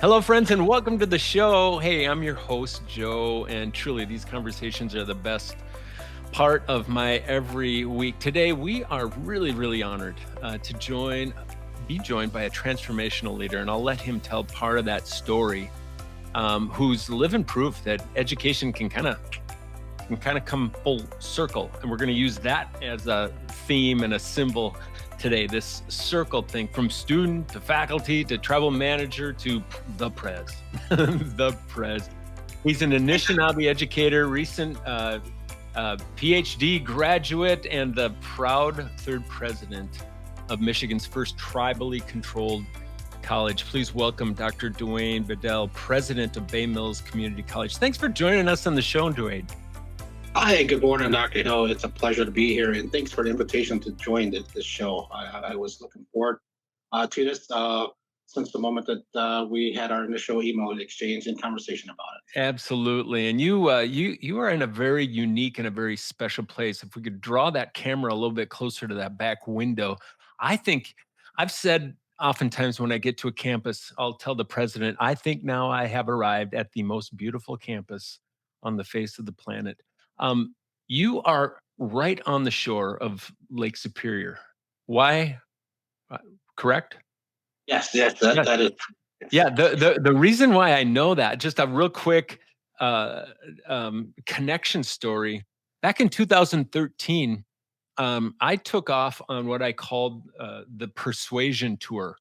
Hello, friends, and welcome to the show. Hey, I'm your host, Joe, and truly, these conversations are the best part of my every week. Today, we are really honored be joined by a transformational leader, and I'll let him tell part of that story. Who's living proof that education can kind of come full circle, and we're going to use that as a theme and a symbol today. This circle thing, from student to faculty to travel manager to the prez, the prez. He's an Anishinaabe educator, recent PhD graduate, and the proud third president of Michigan's first tribally controlled college. Please welcome Dr. Dwayne Bedell, president of Bay Mills Community College. Thanks for joining us on the show, Dwayne. Hi, good morning, Dr. Hill. It's a pleasure to be here, and thanks for the invitation to join this show. I was looking forward to this since the moment that we had our initial email exchange and conversation about it. Absolutely. And you are in a very unique and a very special place. If we could draw that camera a little bit closer to that back window, I think I've said oftentimes when I get to a campus, I'll tell the president, I think now I have arrived at the most beautiful campus on the face of the planet. Um, you are right on the shore of Lake Superior. Why? Uh, Correct? Yes, that Yes. that is. Yes. Yeah, the reason why I know that, just a real quick uh, connection story. Back in 2013, I took off on what I called the persuasion tour.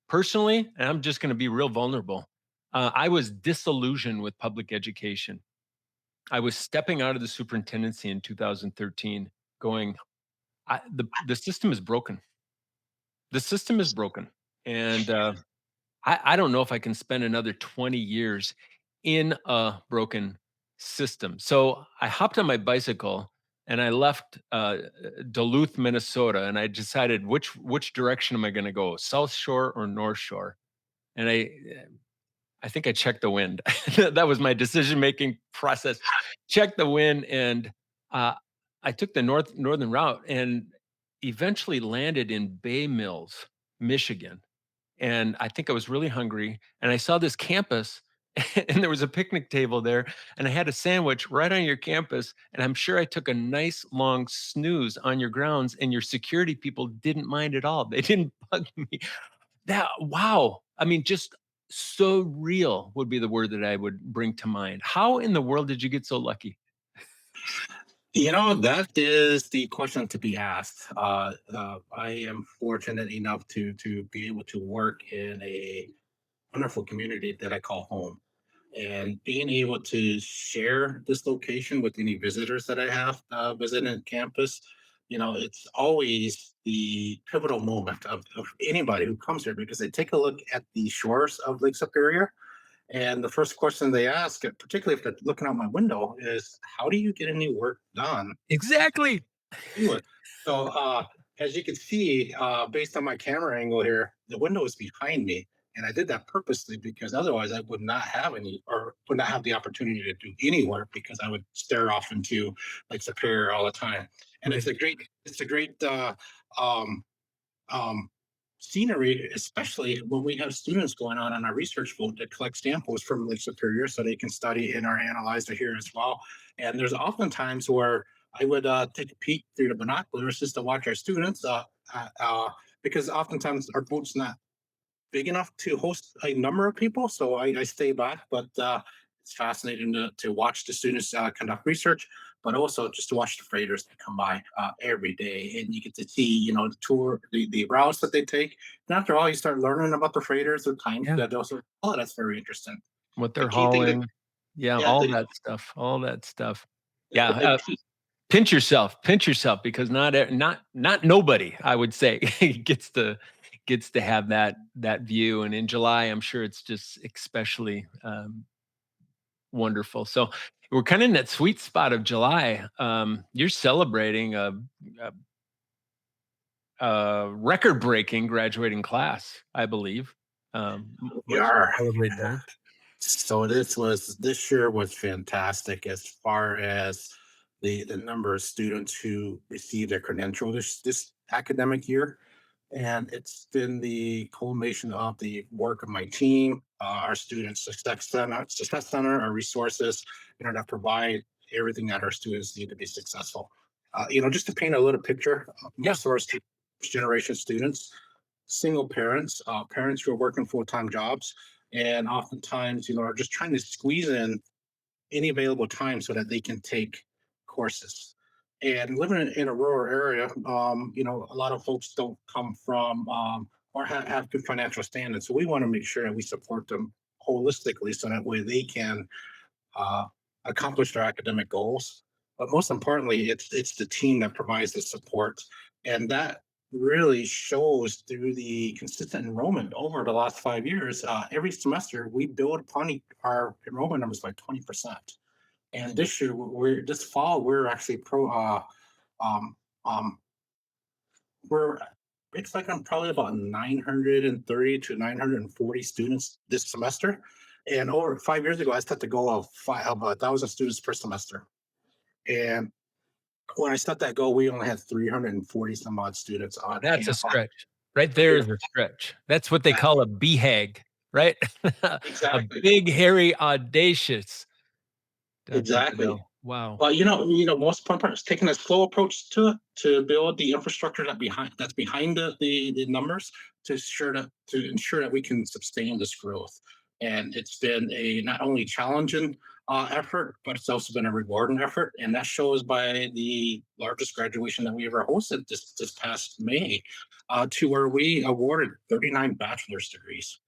Personally, and I'm just going to be real vulnerable. I was disillusioned with public education. I was stepping out of the superintendency in 2013, going, the system is broken. The system is broken, and I don't know if I can spend another 20 years in a broken system. So I hopped on my bicycle and I left Duluth, Minnesota, and I decided which direction am I going to go, South Shore or North Shore? And I think I checked the wind. That was my decision making process. Checked the wind, and uh, I took the northern route, and eventually landed in Bay Mills, Michigan. And I think I was really hungry, and I saw this campus, and there was a picnic table there, and I had a sandwich right on your campus, and I'm sure I took a nice long snooze on your grounds, and your security people didn't mind at all. They didn't bug me. That wow. I mean, just so real would be the word that I would bring to mind. How in the world did you get so lucky? That is the question to be asked. I am fortunate enough to be able to work in a wonderful community that I call home. And being able to share this location with any visitors that I have visiting campus, it's always the pivotal moment of anybody who comes here because they take a look at the shores of Lake Superior. And the first question they ask, particularly if they're looking out my window, is how do you get any work done? Exactly. Anyway, so as you can see, based on my camera angle here, the window is behind me, and I did that purposely because otherwise I would not have any, or would not have the opportunity to do any work because I would stare off into like Superior all the time. And Right. it's a great um, um, scenery, especially when we have students going on our research boat that collect samples from Lake Superior so they can study in our analyzer here as well. And there's often times where I would take a peek through the binoculars just to watch our students uh, uh, because oftentimes our boat's not big enough to host a number of people. So I stay back, but it's fascinating to watch the students conduct research, but also just to watch the freighters that come by every day. And you get to see, the tour, the routes that they take. And after all, you start learning about the freighters, the time Yeah. schedules. So, oh, that's very interesting. What The they're key thing that, hauling. Yeah, yeah, all that stuff. All that stuff. Yeah. the key. Pinch yourself, because not nobody, I would say, gets to have that view. And in July, I'm sure it's just especially wonderful. So we're kind of in that sweet spot of July. You're celebrating a record-breaking graduating class, I believe. We What did you are. celebrate there? So this year was fantastic as far as the number of students who received their credential this academic year. And it's been the culmination of the work of my team, our student success center, our resources, that provide everything that our students need to be successful. Just to paint a little picture, Yeah, most of our first generation students, single parents, parents who are working full time jobs, and oftentimes, are just trying to squeeze in any available time so that they can take courses. And living in a rural area, a lot of folks don't come from or have good financial standards. So we want to make sure that we support them holistically so that way they can uh, accomplish their academic goals. But most importantly, it's the team that provides the support, and that really shows through the consistent enrollment over the last 5 years. Every semester, we build upon our enrollment numbers by 20%. And this year, this fall, we're actually um, um, we're expecting probably about 930 to 940 students this semester. And over 5 years ago, I set the goal of 1,000 students per semester. And when I set that goal, we only had 340 some odd students on that's a campus. stretch. Right there is a stretch. That's what they call a BHAG, right? A Exactly. big, hairy, audacious Dr. Exactly. Goodell. Wow. Well, most important part is taking a slow approach to it to build the infrastructure that's behind the numbers to ensure that we can sustain this growth. And it's been a not only challenging effort, but it's also been a rewarding effort, and that shows by the largest graduation that we ever hosted this past May, to where we awarded 39 bachelor's degrees.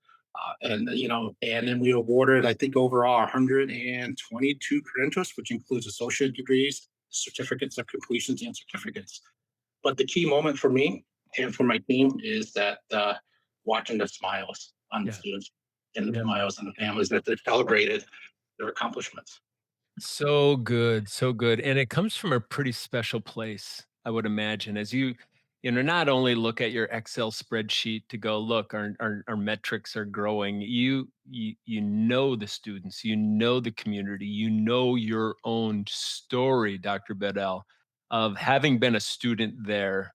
And then we awarded, I think, overall 122 credentials, which includes associate degrees, certificates of completions, and certificates. But the key moment for me and for my team is that watching the smiles on the Yeah, students and the yeah. smiles on the families that they celebrated their accomplishments. So good, so good, and it comes from a pretty special place, I would imagine, as not only look at your Excel spreadsheet to go, "Look, our metrics are growing." You know the students, you know the community, you know your own story, Dr. Bedell, of having been a student there,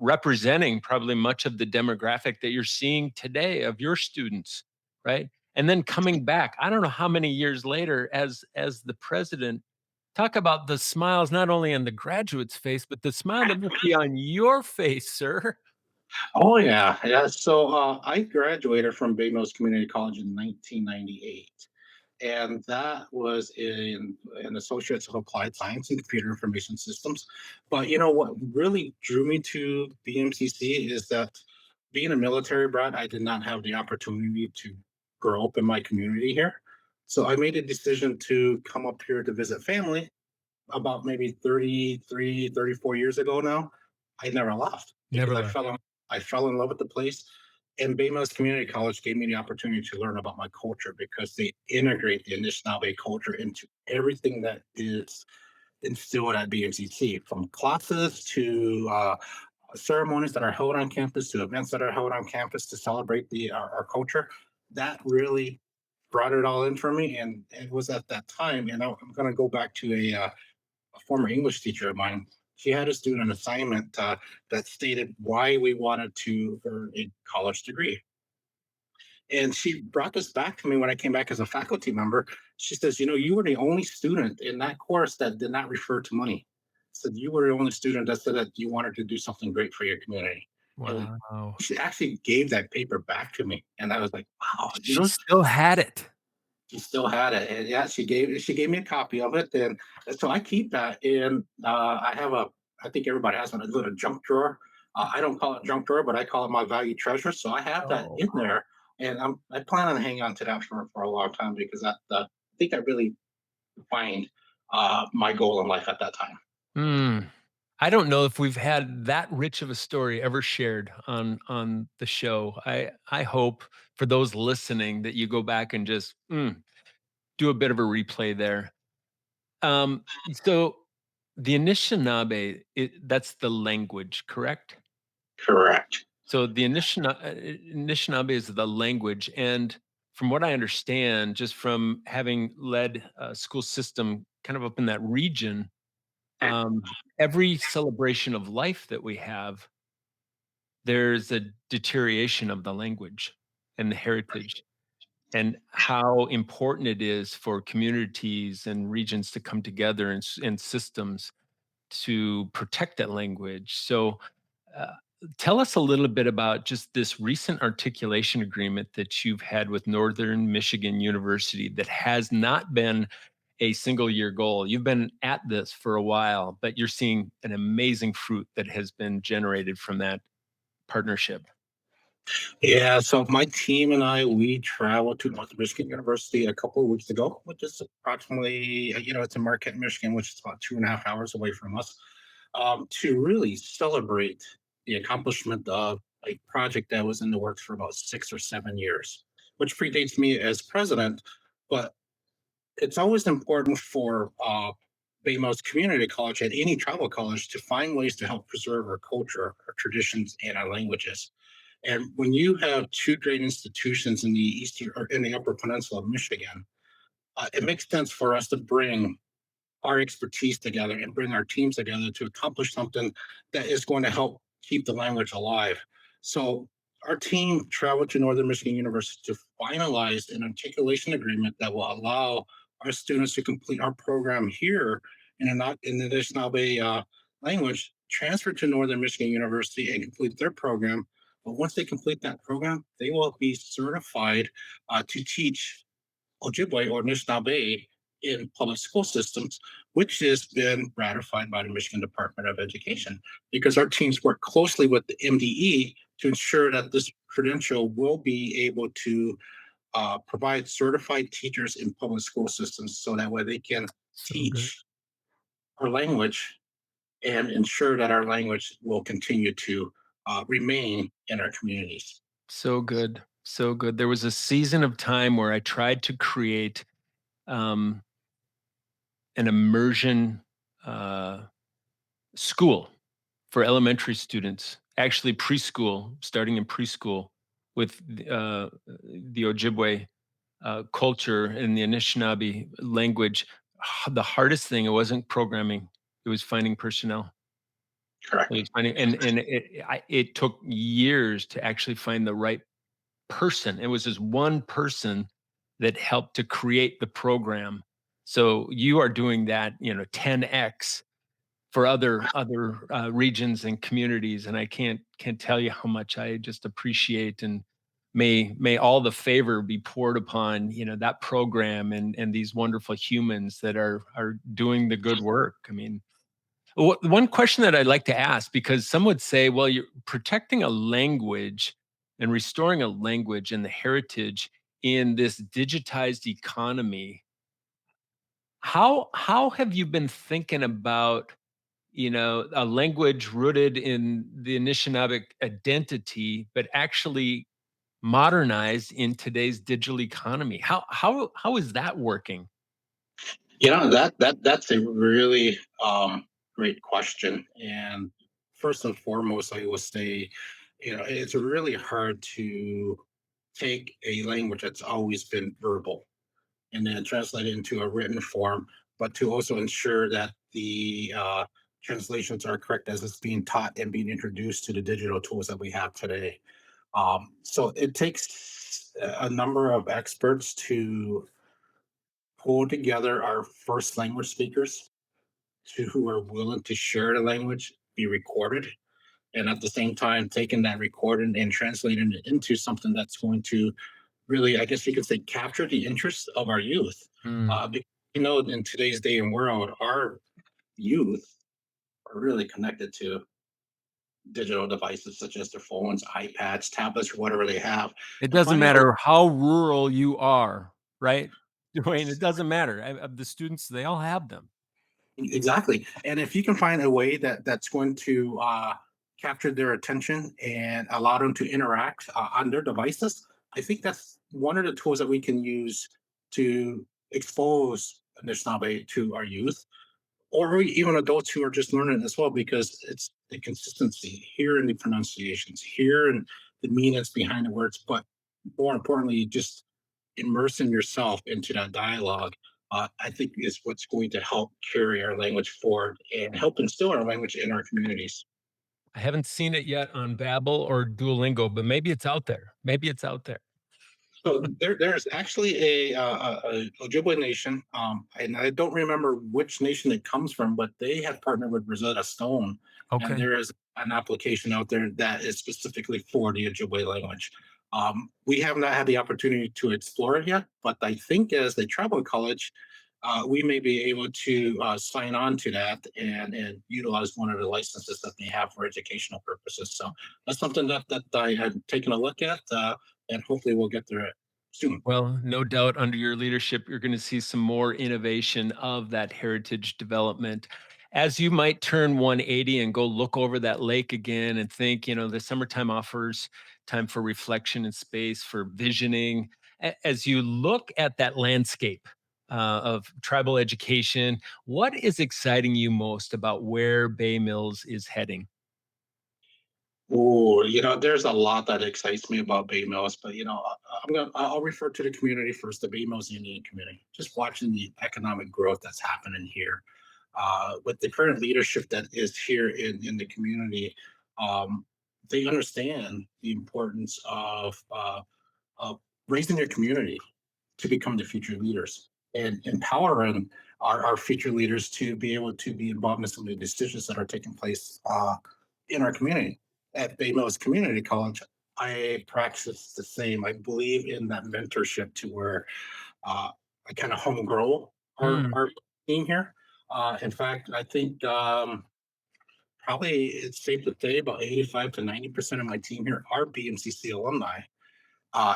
representing probably much of the demographic that you're seeing today of your students, right? And then coming back, I don't know how many years later as the president, talk about the smiles not only on the graduate's face, but the smile that must be on your face, sir. Oh yeah, yeah. So I graduated from Bay Mills Community College in 1998, and that was in an Associates of Applied Science and Computer Information Systems. But what really drew me to BMCC is that being a military brat, I did not have the opportunity to grow up in my community here. So I made a decision to come up here to visit family about maybe 33, 34 years ago now. I never left because Never left. I fell in love with the place. And Bay Mills Community College gave me the opportunity to learn about my culture because they integrate the Anishinaabe culture into everything that is instilled at BMCC, from classes to ceremonies that are held on campus to events that are held on campus to celebrate our culture. That really brought it all in for me. And it was at that time, and I'm going to go back to a former English teacher of mine. She had us do an assignment that stated why we wanted to earn a college degree. And she brought this back to me when I came back as a faculty member. She says, you were the only student in that course that did not refer to money. Said you were the only student that said that you wanted to do something great for your community. And Wow. she actually gave that paper back to me. And I was like, wow, She still had it. she still had it, and yeah, she gave me a copy of it, and so I keep that. And I have I think everybody has one, a little junk drawer. I don't call it junk drawer, but I call it my value treasure. So I have that Oh. in there, and I plan on hanging on to that for a long time because I think I really defined my goal in life at that time. Mm. I don't know if we've had that rich of a story ever shared on the show. I hope for those listening that you go back and just, do a bit of a replay there. So the Anishinaabe, that's the language, correct? Correct. So the Anishinaabe is the language, and from what I understand, just from having led a school system kind of up in that region, every celebration of life that we have there's a deterioration of the language and the heritage, and how important it is for communities and regions to come together and systems to protect that language. So, uh, tell us a little bit about just this recent articulation agreement that you've had with Northern Michigan University that has not been a single year goal. You've been at this for a while, but you're seeing an amazing fruit that has been generated from that partnership. Yeah, so my team and I, we traveled to North Michigan University a couple of weeks ago, which is approximately, it's in Marquette, Michigan, which is about 2.5 hours away from us, to really celebrate the accomplishment of a project that was in the works for about 6 or 7 years, which predates me as president. But it's always important for Bay Mills Community College and any tribal college to find ways to help preserve our culture, our traditions, and our languages. And when you have two great institutions in the eastern or in the Upper Peninsula of Michigan, it makes sense for us to bring our expertise together and bring our teams together to accomplish something that is going to help keep the language alive. So our team traveled to Northern Michigan University to finalize an articulation agreement that will allow our students to complete our program here in a not in the Anishinaabe language, transfer to Northern Michigan University and complete their program. But once they complete that program, they will be certified to teach Ojibwe or Anishinaabe in public school systems, which has been ratified by the Michigan Department of Education because our teams work closely with the MDE to ensure that this credential will be able to provide certified teachers in public school systems so that way they can So good. teach our language and ensure that our language will continue to remain in our communities. So good. So good. There was a season of time where I tried to create um, an immersion uh, school for elementary students, actually preschool, starting in preschool with the Ojibwe culture and the Anishinaabe language. The hardest thing, it wasn't programming, it was finding personnel. It Correct. was finding, and it took years to actually find the right person. It was just one person that helped to create the program. So you are doing that, 10x for other regions and communities, and I can't tell you how much I just appreciate, and may all the favor be poured upon that program and these wonderful humans that are doing the good work. I mean, one question that I'd like to ask, because some would say, well, you're protecting a language and restoring a language and the heritage in this digitized economy. How have you been thinking about a language rooted in the Anishinaabe identity, but actually modernized in today's digital economy? How is that working? That's a really great question. And first and foremost, I will say, it's really hard to take a language that's always been verbal and then translate it into a written form, but to also ensure that the translations are correct as it's being taught and being introduced to the digital tools that we have today. So it takes a number of experts to pull together our first language speakers to who are willing to share the language, be recorded, and at the same time taking that recording and translating it into something that's going to really, I guess you could say, capture the interest of our youth. Mm. Because, in today's day and world, our youth are really connected to digital devices such as their phones, iPads, tablets, or whatever they have. It And doesn't finding a matter how rural you are, right? Dwayne, it doesn't matter. Of the students, they all have them. Exactly. And if you can find a way that's going to capture their attention and allow them to interact on their devices, I think that's one of the tools that we can use to expose Anishinaabe to our youth or even adults who are just learning as well, because it's the consistency here in the pronunciations, here and the meanings behind the words, but more importantly, just immersing yourself into that dialogue, I think is what's going to help carry our language forward and help instill our language in our communities. I haven't seen it yet on Babbel or Duolingo, but maybe it's out there. Maybe it's out there. So there's actually a Ojibwe nation, and I don't remember which nation it comes from, but they have partnered with Rosetta Stone, and Okay. there is an application out there that is specifically for the Ojibwe language. We have not had the opportunity to explore it yet, but I think as they travel to college, we may be able to sign on to that and utilize one of the licenses that they have for educational purposes. So that's something that I had taken a look at, and hopefully we'll get there soon. Well, no doubt under your leadership, you're going to see some more innovation of that heritage development. As you might turn 180 and go look over that lake again and think, the summertime offers time for reflection and space for visioning. As you look at that landscape of tribal education, what is exciting you most about where Bay Mills is heading? Oh, there's a lot that excites me about Bay Mills, but I'll refer to the community first, the Bay Mills Indian community. Just watching the economic growth that's happening here, with the current leadership that is here in the community, um, they understand the importance of raising their community to become the future leaders and empowering our future leaders to be able to be involved in some of the decisions that are taking place in our community. At Bay Mills Community College, I practice the same. I believe in that mentorship to where I kind of home grow Hmm. our team here. In fact, I think probably it's safe to say about 85 to 90% of my team here are BMCC alumni,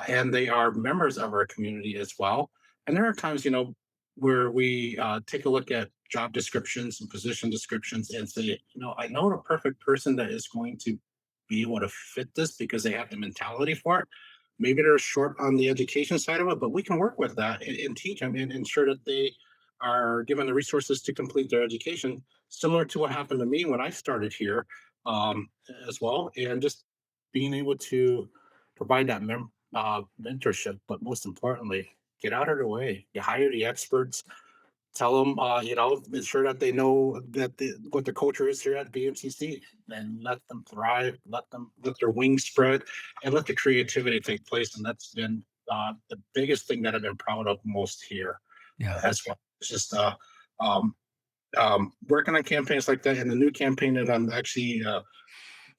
and they are members of our community as well. And there are times, where we take a look at job descriptions and position descriptions and say, I know the perfect person that is going to be able to fit this because they have the mentality for it. Maybe they're short on the education side of it, but we can work with that and teach them and ensure that they are given the resources to complete their education, similar to what happened to me when I started here, um, as well. And just being able to provide that mentorship, but most importantly, get out of the way. You hire the experts. Tell them, ensure that they know what the culture is here at BMCC, and let them thrive. Let their wings spread, and let the creativity take place. And that's been the biggest thing that I've been proud of most here Yeah. as well. It's just um, working on campaigns like that, and the new campaign that I'm actually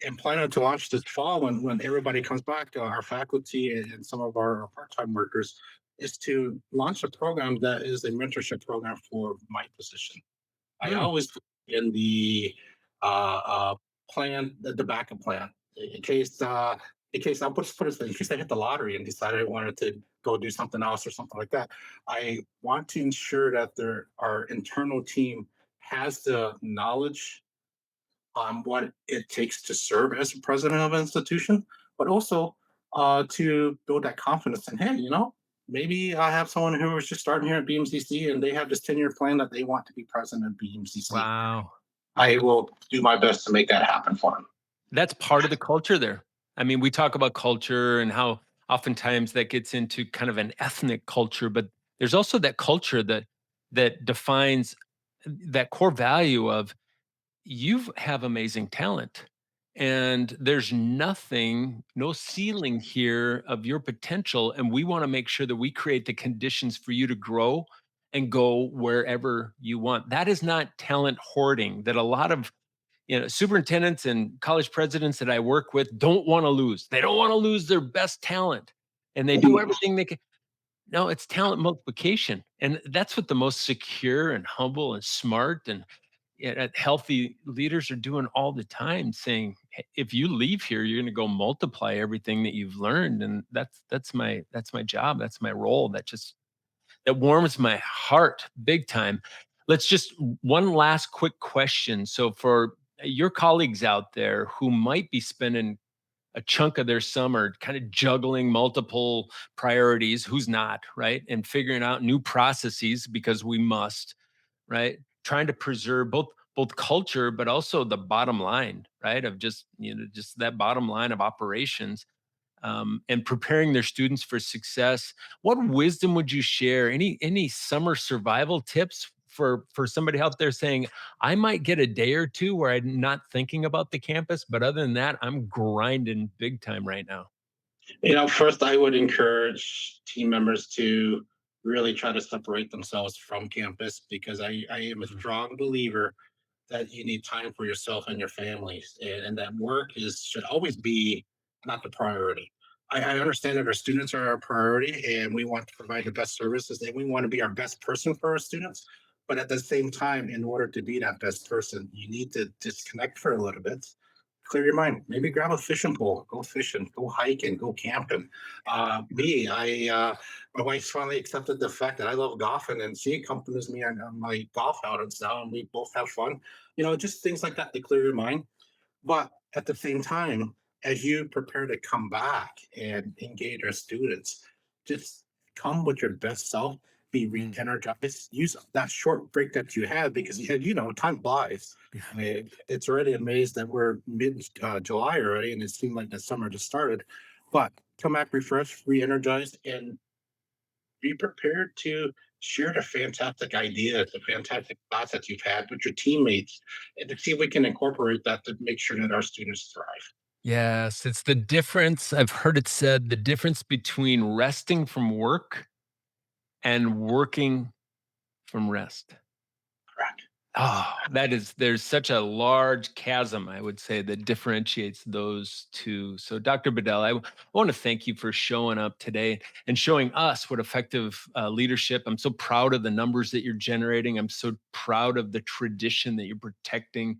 and planning to launch this fall when everybody comes back, our faculty and some of our part-time workers, is to launch a program that is a mentorship program for my position. I Hmm. always put in the uh, uh, plan, the backup plan, in case I'll put it in case I hit the lottery and decided I wanted to go do something else or something like that. I want to ensure that our internal team has the knowledge on what it takes to serve as a president of an institution, but also to build that confidence. And hey, maybe I have someone who is just starting here at BMCC and they have this 10-year plan that they want to be president of BMCC. Wow. I will do my best to make that happen for them. That's part of the culture there. I mean, we talk about culture and how oftentimes that gets into kind of an ethnic culture, but there's also that culture that defines that core value of you have amazing talent. And there's nothing, no ceiling here of your potential. And we want to make sure that we create the conditions for you to grow and go wherever you want. That is not talent hoarding that a lot of superintendents and college presidents that I work with don't want to lose. They don't want to lose their best talent, and they do everything they can. No, it's talent multiplication, and that's what the most secure and humble and smart and healthy leaders are doing all the time. Saying, "Hey, if you leave here, you're going to go multiply everything that you've learned," and that's my job. That's my role. That warms my heart big time. Let's just one last quick question. So for your colleagues out there who might be spending a chunk of their summer kind of juggling multiple priorities, who's not, right? And figuring out new processes because we must, right? Trying to preserve both culture but also the bottom line, right? Of just that bottom line of operations, and preparing their students for success. What wisdom would you share? Any summer survival tips for somebody out there saying, I might get a day or two where I'm not thinking about the campus, but other than that, I'm grinding big time right now. First, I would encourage team members to really try to separate themselves from campus because I am a Mhm. strong believer that you need time for yourself and your families, and that work is should always be not the priority. I understand that our students are our priority, and we want to provide the best services, and we want to be our best person for our students. But at the same time, in order to be that best person, you need to disconnect for a little bit, clear your mind. Maybe grab a fishing pole, go fishing, go hiking, go camping. My wife finally accepted the fact that I love golfing, and she accompanies me on my golf outings now, and we both have fun. Just things like that to clear your mind. But at the same time, as you prepare to come back and engage our students, just come with your best self, be Mm. re-energized, use that short break that you have because time flies. Yeah. I mean, it's already amazed that we're mid July already, and it seemed like the summer just started. But come back refreshed, re-energized, and be prepared to share the fantastic ideas, the fantastic thoughts that you've had with your teammates, and to see if we can incorporate that to make sure that our students thrive. Yes, it's the difference. I've heard it said the difference between resting from work and working from rest. Correct. Oh, there's such a large chasm, I would say, that differentiates those two. So, Dr. Bedell, I want to thank you for showing up today and showing us what effective leadership. I'm so proud of the numbers that you're generating. I'm so proud of the tradition that you're protecting.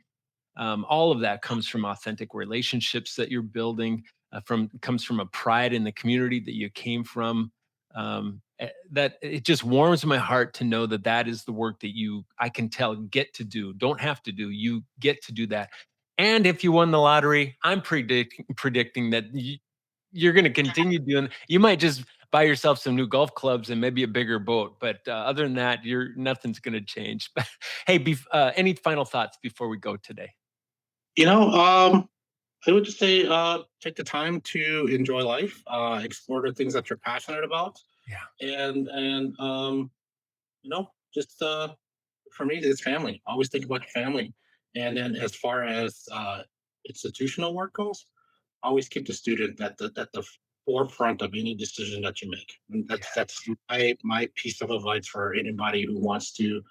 All of that comes from authentic relationships that you're building. From comes from a pride in the community that you came from. That it just warms my heart to know that that is the work that you, I can tell, get to do. Don't have to do. You get to do that. And if you won the lottery, I'm predicting that you're going to continue doing. You might just buy yourself some new golf clubs and maybe a bigger boat, but other than that, you're nothing's going to change. But hey, any final thoughts before we go today? You know, um, I would just say take the time to enjoy life, explore the things that you're passionate about, Yeah. and just for me, it's family. Always think about your family. And then as far as institutional work goes, always keep the student at the forefront of any decision that you make. And that's my piece of advice for anybody who wants to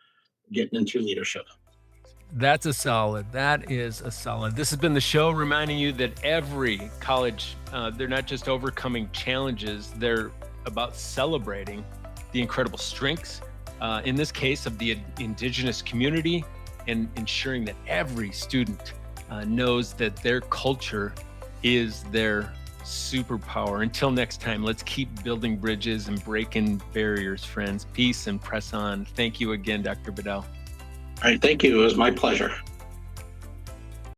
get into leadership. That's a solid. That is a solid. This has been the show reminding you that every college, they're not just overcoming challenges, they're about celebrating the incredible strengths, in this case, of the Indigenous community, and ensuring that every student knows that their culture is their superpower. Until next time, let's keep building bridges and breaking barriers, friends. Peace and press on. Thank you again, Dr. Bedell. All right, thank you. It was my pleasure.